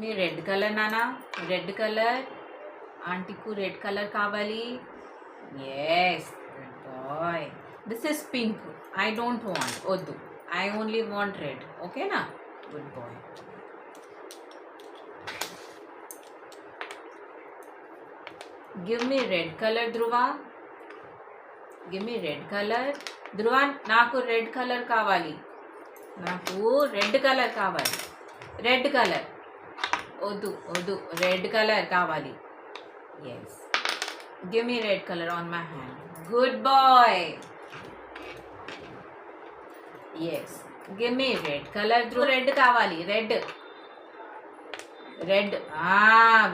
మీ red colour నానా, red colour. ఆంటీకు red colour కావాలి. Yes, good boy. This is pink. I don't want, వద్దు. I only want red. ఓకేనా? Good boy. Give me red colour Dhruva. Give me red colour Dhruva. నాకు red colour కావాలి. నాకు red colour కావాలి. Red colour వద్దు, వద్దు. Red colour కావాలి. Yes, give me red colour on my hand. Good boy. Yes, give me red colour. Red కావాలి. Red, red.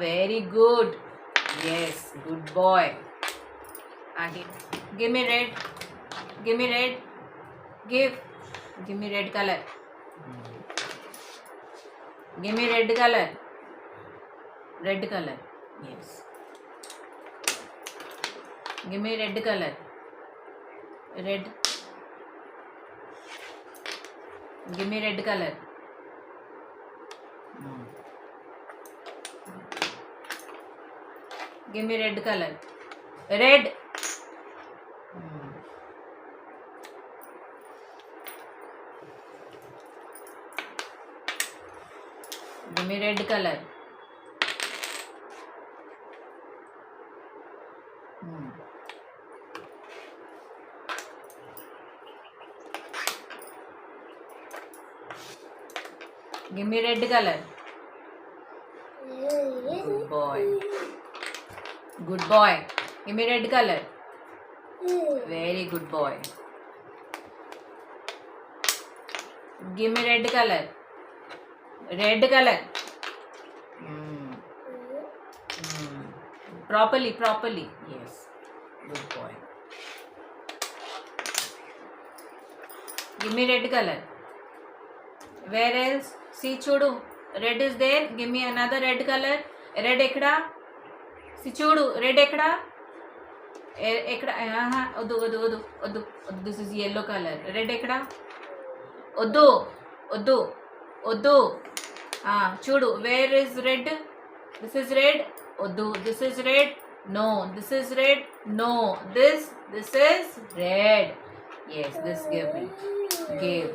Very good. Yes, good boy. Give me red. Give me red. Give me red colour. Give me red colour. Red colour. Yes, give me red colour. Red. Give me red colour. Give me red colour. Red. Give me red colour. Give me red color. Good boy. Good boy. Give me red color. Very good boy. Give me red color. Red color. Properly, properly. Yes. Good boy. Give me red color. Where else? See, chudu. Red is there. Give me another red color. Red ekda. See, chudu. Red ekda. Ekda. Odu, odu, odu, odu. This is yellow color. Red ekda. Odu, odu, odu. Chudu. Where is red? This is red. Odu. This is red. No. This is red. No. This is red. Yes. This give me. Give.